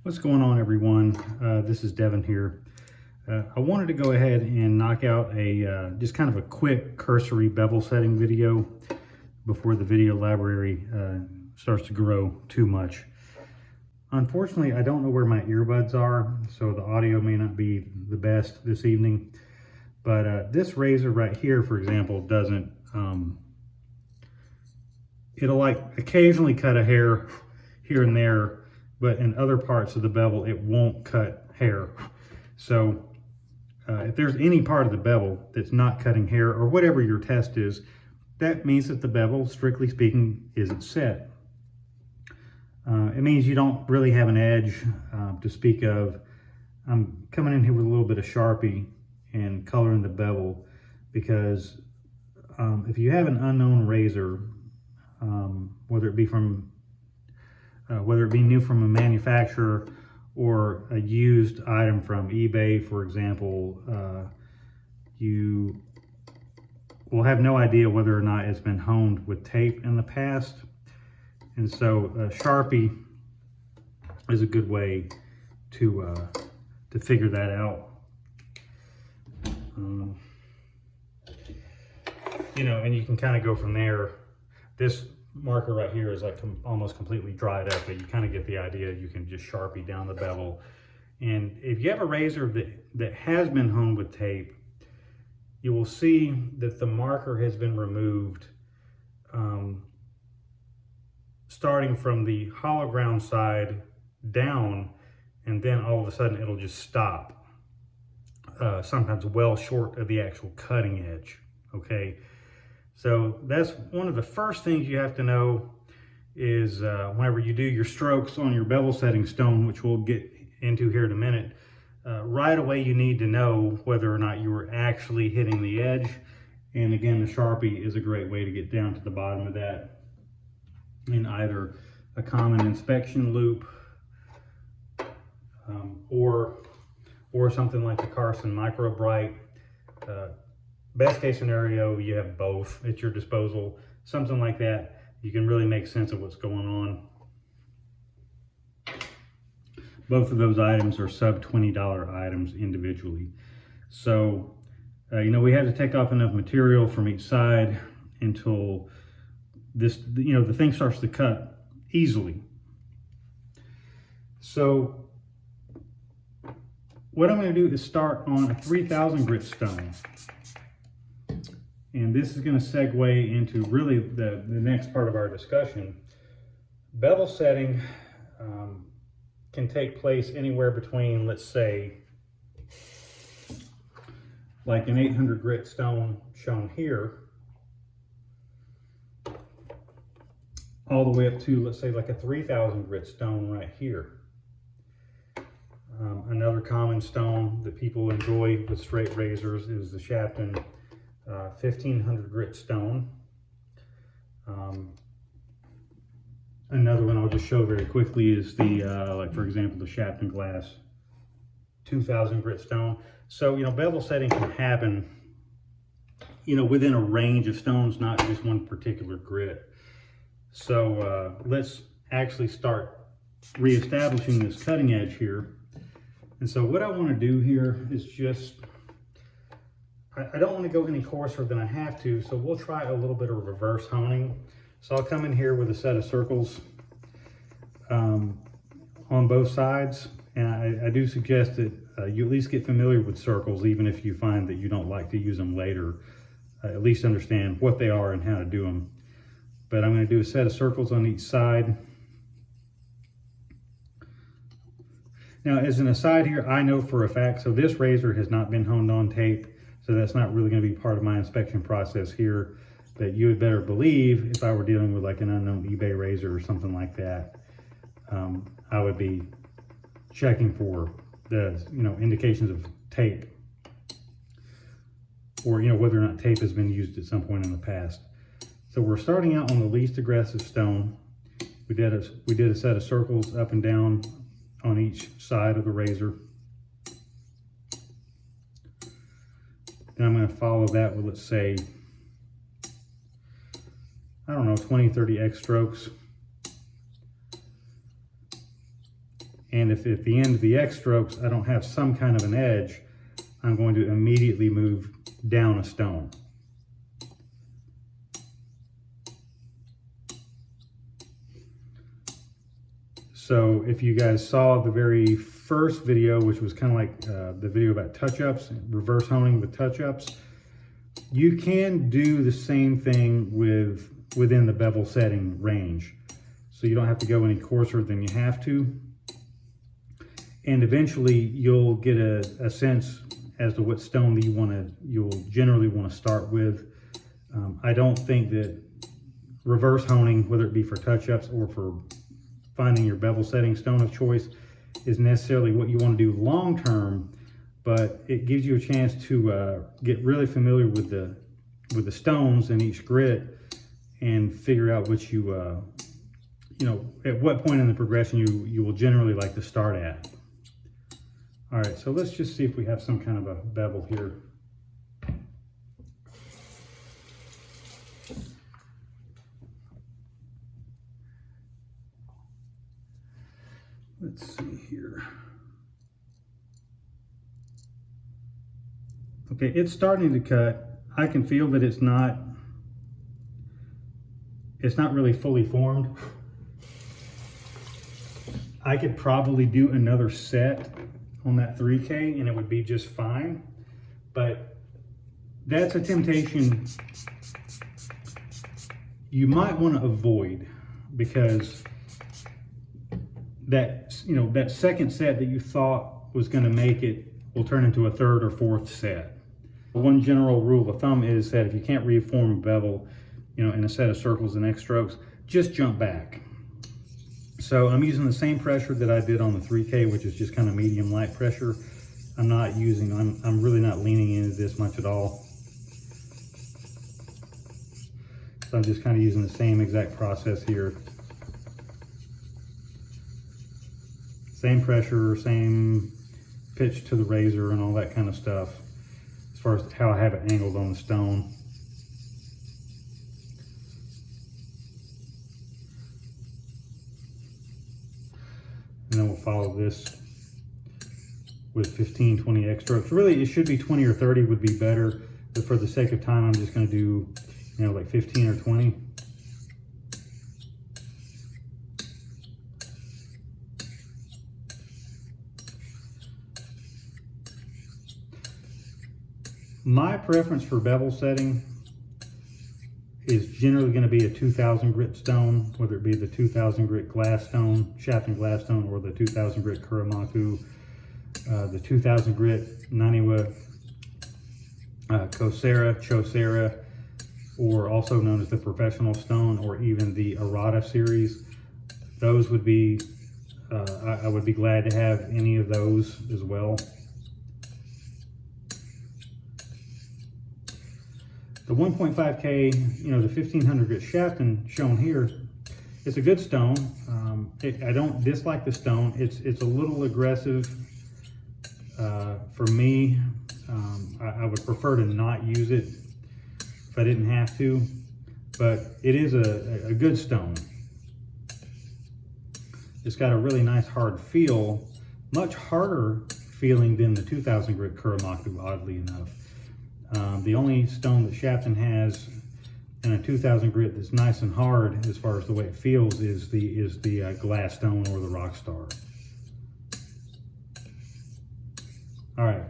What's going on, everyone? This is Devin here. I wanted to go ahead and knock out a just kind of a quick cursory bevel setting video before the video library starts to grow too much. Unfortunately, I don't know where my earbuds are, so the audio may not be the best this evening. But this razor right here, for example, doesn't, it'll like occasionally cut a hair here and there, but in other parts of the bevel, it won't cut hair. So if there's any part of the bevel that's not cutting hair, or whatever your test is, that means that the bevel, strictly speaking, isn't set. It means you don't really have an edge to speak of. I'm coming in here with a little bit of Sharpie and coloring the bevel because if you have an unknown razor, whether it be new from a manufacturer or a used item from eBay, for example, you will have no idea whether or not it's been honed with tape in the past. And so Sharpie is a good way to figure that out. You know, and you can kind of go from there. This marker right here is like almost completely dried up, but you kind of get the idea. You can just Sharpie down the bevel. And if you have a razor that has been honed with tape, you will see that the marker has been removed starting from the hollow ground side down, and then all of a sudden it'll just stop, sometimes well short of the actual cutting edge. Okay, so that's one of the first things you have to know is whenever you do your strokes on your bevel setting stone, which we'll get into here in a minute, right away you need to know whether or not you are actually hitting the edge. And again, the Sharpie is a great way to get down to the bottom of that in either a common inspection loop or something like the Carson Micro Bright. Best case scenario, you have both at your disposal. Something like that, you can really make sense of what's going on. Both of those items are sub $20 items individually. So, you know, we have to take off enough material from each side until this, you know, the thing starts to cut easily. So what I'm going to do is start on a 3000 grit stone. And this is going to segue into really the next part of our discussion. Bevel setting can take place anywhere between, let's say, like an 800 grit stone shown here, all the way up to, let's say, like a 3000 grit stone right here. Another common stone that people enjoy with straight razors is the Shapton 1500 grit stone. Another one I'll just show very quickly is the, like for example, the Shapton Glass 2000 grit stone. So, you know, bevel setting can happen, you know, within a range of stones, not just one particular grit. So let's actually start reestablishing this cutting edge here. And so what I want to do here is just, I don't want to go any coarser than I have to, so we'll try a little bit of reverse honing. So I'll come in here with a set of circles on both sides. And I do suggest that you at least get familiar with circles, even if you find that you don't like to use them later. At least understand what they are and how to do them. But I'm going to do a set of circles on each side. Now, as an aside here, I know for a fact, so this razor has not been honed on tape, so that's not really going to be part of my inspection process here. But you would better believe if I were dealing with like an unknown eBay razor or something like that, I would be checking for the, you know, indications of tape, or, you know, whether or not tape has been used at some point in the past. So we're starting out on the least aggressive stone. We did a set of circles up and down on each side of the razor. Then I'm going to follow that with, let's say, I don't know, 20, 30 X strokes. And if at the end of the X strokes I don't have some kind of an edge, I'm going to immediately move down a stone. So if you guys saw the very first video, which was kind of like the video about touch-ups, reverse honing with touch-ups, you can do the same thing within the bevel setting range. So you don't have to go any coarser than you have to. And eventually you'll get a sense as to what stone that you'll generally want to start with. I don't think that reverse honing, whether it be for touch-ups or for finding your bevel setting stone of choice, is necessarily what you want to do long term, but it gives you a chance to get really familiar with the stones in each grit and figure out what you know, at what point in the progression you will generally like to start at. All right, so let's just see if we have some kind of a bevel here. Let's see here. Okay, it's starting to cut. I can feel that it's not really fully formed. I could probably do another set on that 3K and it would be just fine, but that's a temptation you might want to avoid, because that, you know, that second set that you thought was going to make it will turn into a third or fourth set. One general rule of thumb is that if you can't reform a bevel, you know, in a set of circles and X strokes, just jump back. So I'm using the same pressure that I did on the 3K, which is just kind of medium light pressure. I'm really not leaning into this much at all. So I'm just kind of using the same exact process here. Same pressure, same pitch to the razor and all that kind of stuff, as far as how I have it angled on the stone. And then we'll follow this with 15, 20 X strokes. Really, it should be 20 or 30 would be better, but for the sake of time, I'm just going to do, you know, like 15 or 20. My preference for bevel setting is generally going to be a 2000 grit stone, whether it be the 2000 grit glass stone, Shapton glass stone, or the 2000 grit Kuramaku, the 2000 grit Naniwa Chosera, or also known as the professional stone, or even the Arata series. Those would be, I would be glad to have any of those as well. The 1.5K, you know, the 1500 grit Shapton shown here, it's a good stone. I don't dislike the stone. It's a little aggressive for me. I would prefer to not use it if I didn't have to, but it is a good stone. It's got a really nice hard feel, much harder feeling than the 2000 grit Kuramaku, oddly enough. The only stone that Shapton has in a 2000 grit that's nice and hard as far as the way it feels is the glass stone or the Rockstar. All right.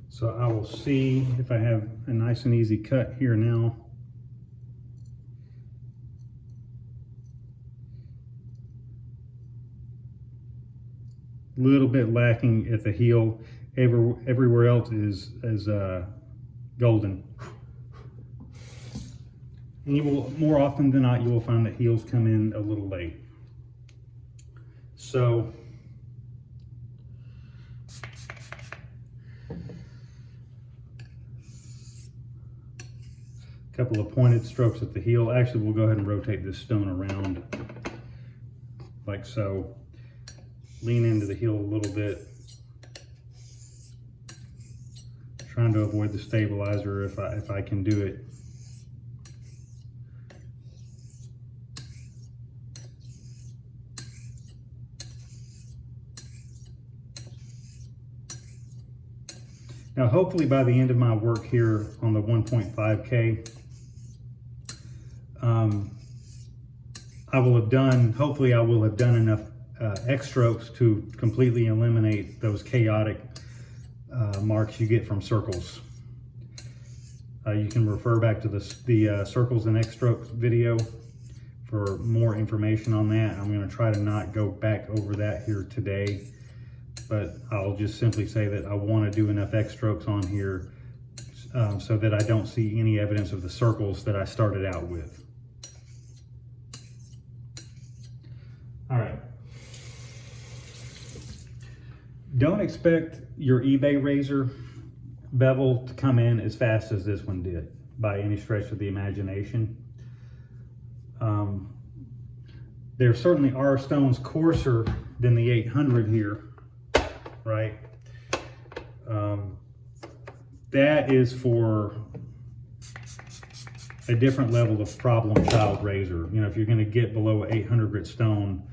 So I will see if I have a nice and easy cut here now. Little bit lacking at the heel. Everywhere else is golden. And you will, more often than not, you will find that heels come in a little late. So a couple of pointed strokes at the heel. Actually, we'll go ahead and rotate this stone around like so. Lean into the heel a little bit. trying to avoid the stabilizer if I can do it. Now, hopefully by the end of my work here on the 1.5K, hopefully I will have done enough X strokes to completely eliminate those chaotic marks you get from circles. You can refer back to the circles and X strokes video for more information on that. I'm going to try to not go back over that here today, but I'll just simply say that I want to do enough X strokes on here so that I don't see any evidence of the circles that I started out with. All right. Don't expect your eBay razor bevel to come in as fast as this one did by any stretch of the imagination. There certainly are stones coarser than the 800 here, right? That is for a different level of problem child razor. You know, if you're going to get below an 800 grit stone,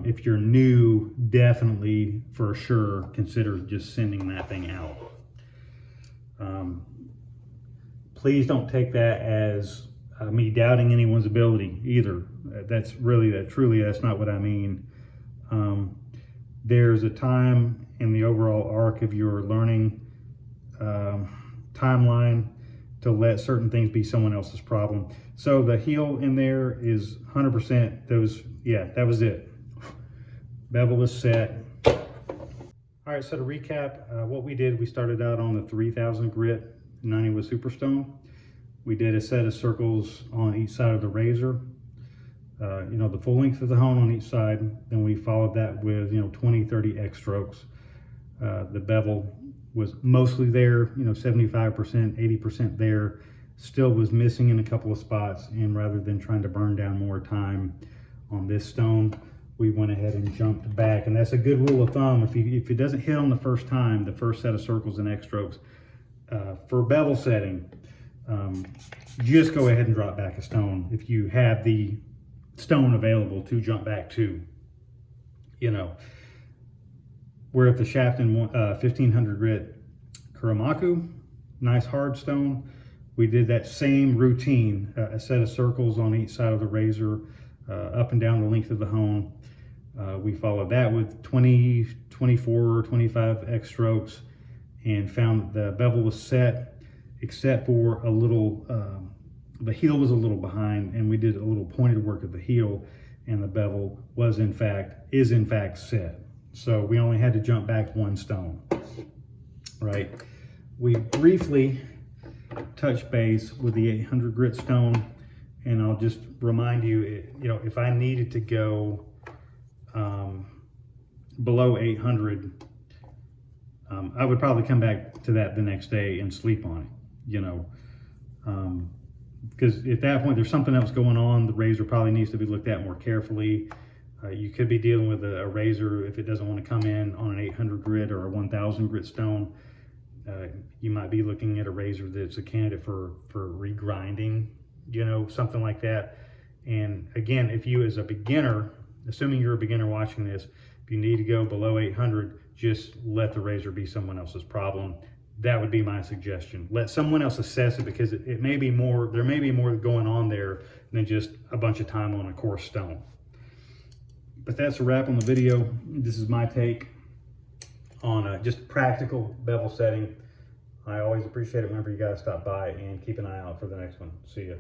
if you're new, definitely for sure consider just sending that thing out. Please don't take that as me doubting anyone's ability either. Truly, that's not what I mean. There's a time in the overall arc of your learning timeline to let certain things be someone else's problem. So the heel in there is 100%. That was it. Bevel was set. All right, so to recap, what we did, we started out on the 3000 grit 90 with Superstone. We did a set of circles on each side of the razor, the full length of the hone on each side. Then we followed that with, 20, 30 X strokes. The bevel was mostly there, 75%, 80% there. Still was missing in a couple of spots, and rather than trying to burn down more time on this stone, we went ahead and jumped back. And that's a good rule of thumb. If it doesn't hit on the first time, the first set of circles and X strokes, for bevel setting, just go ahead and drop back a stone if you have the stone available to jump back to. We're at the Shafton 1500 grit Kuramaku, nice hard stone. We did that same routine, a set of circles on each side of the razor, up and down the length of the hone. We followed that with 20, 24, 25 X strokes, and found that the bevel was set, except for a little, the heel was a little behind, and we did a little pointed work of the heel, and the bevel is in fact set. So we only had to jump back one stone, right? We briefly touched base with the 800 grit stone, and I'll just remind you, if I needed to go below 800, I would probably come back to that the next day and sleep on it, because at that point there's something else going on. The razor probably needs to be looked at more carefully. You could be dealing with a razor, if it doesn't want to come in on an 800 grit or a 1000 grit stone. You might be looking at a razor that's a candidate for regrinding, something like that. And again, if you as a beginner, assuming you're a beginner watching this, if you need to go below 800, just let the razor be someone else's problem. That would be my suggestion. Let someone else assess it, because there may be more going on there than just a bunch of time on a coarse stone. But that's a wrap on the video. This is my take on just practical bevel setting. I always appreciate it whenever you guys stop by, and keep an eye out for the next one. See ya.